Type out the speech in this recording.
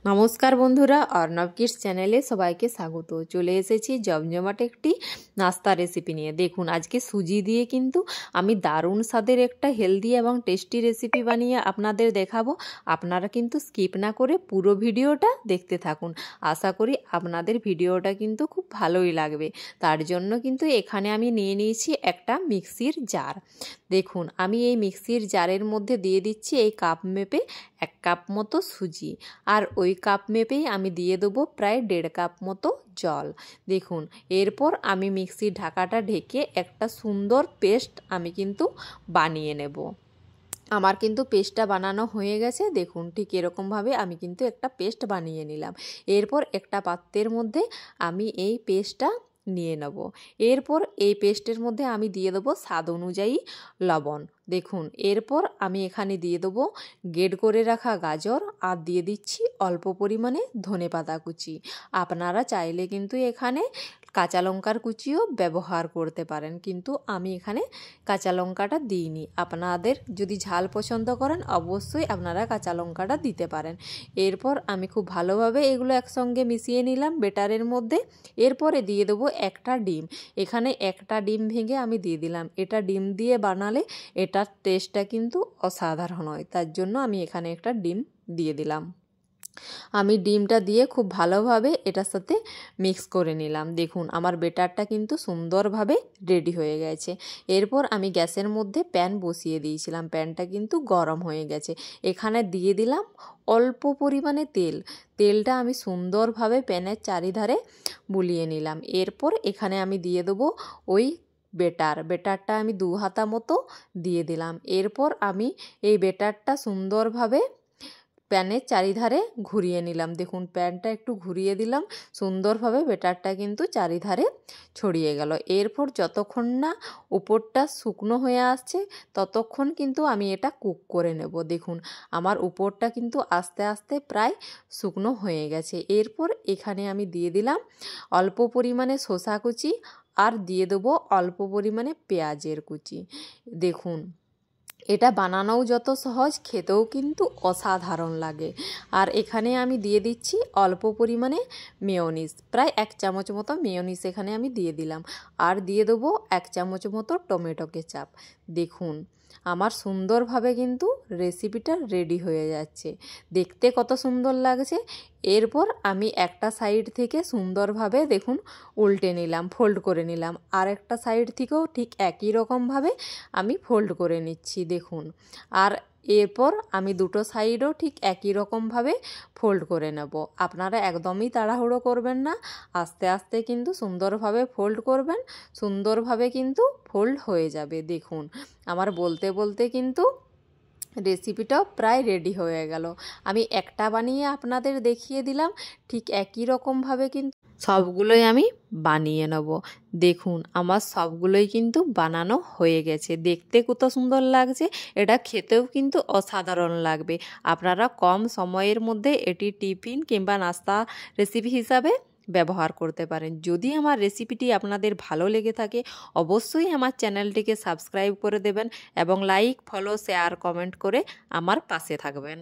নমস্কার বন্ধুরা, অর্ণব কিডস চ্যানেলে সবাইকে স্বাগত। চলে এসেছি জমজমাট একটি নাস্তা রেসিপি নিয়ে। দেখুন, আজকে সুজি দিয়ে কিন্তু আমি দারুণ স্বাদের একটা হেলদি এবং টেস্টি রেসিপি বানিয়ে আপনাদের দেখাবো। আপনারা কিন্তু স্কিপ না করে পুরো ভিডিওটা দেখতে থাকুন। আশা করি আপনাদের ভিডিওটা কিন্তু খুব ভালোই লাগবে। তার জন্য কিন্তু এখানে আমি নিয়ে নিয়েছি একটা মিক্সির জার। দেখুন, আমি এই মিক্সির জারের মধ্যে দিয়ে দিচ্ছি এই কাপ মেপে 1 কাপ মতো সুজি, আর ওই কাপ মেপেই আমি দিয়ে দেবো প্রায় 1.5 কাপ মতো জল। দেখুন, এরপর আমি মিক্সির ঢাকাটা ঢেকে একটা সুন্দর পেস্ট আমি কিন্তু বানিয়ে নেব। আমার কিন্তু পেস্টটা বানানো হয়ে গেছে। দেখুন, ঠিক এরকমভাবে আমি কিন্তু একটা পেস্ট বানিয়ে নিলাম। এরপর একটা পাত্রের মধ্যে আমি এই পেস্টটা নিয়ে নেব। এরপর এই পেস্টের মধ্যে আমি দিয়ে দেবো স্বাদ অনুযায়ী লবণ। দেখুন, এরপর আমি এখানে দিয়ে দেবো গ্রেড করে রাখা গাজর, আর দিয়ে দিচ্ছি অল্প পরিমাণে ধনেপাতা কুচি। আপনারা চাইলে কিন্তু এখানে কাঁচা লঙ্কার কুচিও ব্যবহার করতে পারেন, কিন্তু আমি এখানে কাঁচা লঙ্কাটা দিইনি। আপনাদের যদি ঝাল পছন্দ করেন অবশ্যই আপনারা কাঁচা লঙ্কাটা দিতে পারেন। এরপর আমি খুব ভালোভাবে এগুলো একসঙ্গে মিশিয়ে নিলাম বেটারের মধ্যে। এরপরে দিয়ে দেবো একটা ডিম। এখানে একটা ডিম ভেঙে আমি দিয়ে দিলাম। এটা ডিম দিয়ে বানালে এটার টেস্টটা কিন্তু অসাধারণ হয়, তার জন্য আমি এখানে একটা ডিম দিয়ে দিলাম। আমি ডিমটা দিয়ে খুব ভালোভাবে এটার সাথে মিক্স করে নিলাম। দেখুন, আমার বেটারটা কিন্তু সুন্দরভাবে রেডি হয়ে গেছে। এরপর আমি গ্যাসের মধ্যে প্যান বসিয়ে দিয়েছিলাম। প্যানটা কিন্তু গরম হয়ে গেছে। এখানে দিয়ে দিলাম অল্প পরিমাণে তেল। তেলটা আমি সুন্দরভাবে প্যানের চারিধারে বুলিয়ে নিলাম। এরপর এখানে আমি দিয়ে দেবো ওই বেটারটা আমি 2 হাতা মতো দিয়ে দিলাম। এরপর আমি এই বেটারটা সুন্দরভাবে প্যানের চারিধারে ঘুরিয়ে নিলাম। দেখুন, প্যানটা একটু ঘুরিয়ে দিলাম, সুন্দরভাবে বেটারটা কিন্তু চারিধারে ছড়িয়ে গেল। এরপর যতক্ষণ না উপরটা শুকনো হয়ে আসছে ততক্ষণ কিন্তু আমি এটা কুক করে নেব। দেখুন, আমার উপরটা কিন্তু আস্তে আস্তে প্রায় শুকনো হয়ে গেছে। এরপর এখানে আমি দিয়ে দিলাম অল্প পরিমাণে শসা কুচি, আর দিয়ে দেবো অল্প পরিমাণে পেঁয়াজের কুচি। দেখুন, এটা বানানোও যত সহজ, খেতেও কিন্তু অসাধারণ লাগে। আর এখানে আমি দিয়ে দিচ্ছি অল্প পরিমাণে মেয়োনিজ, প্রায় 1 চামচ মতো মেয়োনিজ এখানে আমি দিয়ে দিলাম। আর দিয়ে দেবো 1 চামচ মতো টমেটো কেচাপ। দেখুন, আমার সুন্দরভাবে কিন্তু রেসিপিটা রেডি হয়ে যাচ্ছে। দেখতে কত সুন্দর লাগছে। এরপর আমি একটা সাইড থেকে সুন্দরভাবে দেখুন উল্টে নিলাম, ফোল্ড করে নিলাম। আর একটা সাইড থেকেও ঠিক একই রকমভাবে আমি ফোল্ড করে নিচ্ছি। দেখুন, আর এরপর আমি দুটো সাইডও ঠিক একই রকমভাবে ফোল্ড করে নেব। আপনারা একদমই তাড়াহুড়ো করবেন না, আস্তে আস্তে কিন্তু সুন্দরভাবে ফোল্ড করবেন, সুন্দরভাবে কিন্তু ফোল্ড হয়ে যাবে। দেখুন, আমার বলতে বলতে কিন্তু রেসিপিটাও প্রায় রেডি হয়ে গেল। আমি একটা বানিয়ে আপনাদের দেখিয়ে দিলাম, ঠিক একই রকমভাবে কিন্তু সবগুলোই আমি বানিয়ে নেব। দেখুন, আমার সবগুলোই কিন্তু বানানো হয়ে গেছে। দেখতে কত সুন্দর লাগছে, এটা খেতেও কিন্তু অসাধারণ লাগবে। আপনারা কম সময়ের মধ্যে এটি টিফিন কিংবা নাস্তা রেসিপি হিসাবে ব্যবহার করতে পারেন। যদি আমার রেসিপিটি আপনাদের ভালো লেগে থাকে অবশ্যই আমার চ্যানেলটিকে সাবস্ক্রাইব করে দেবেন এবং লাইক, ফলো, শেয়ার, কমেন্ট করে আমার পাশে থাকবেন।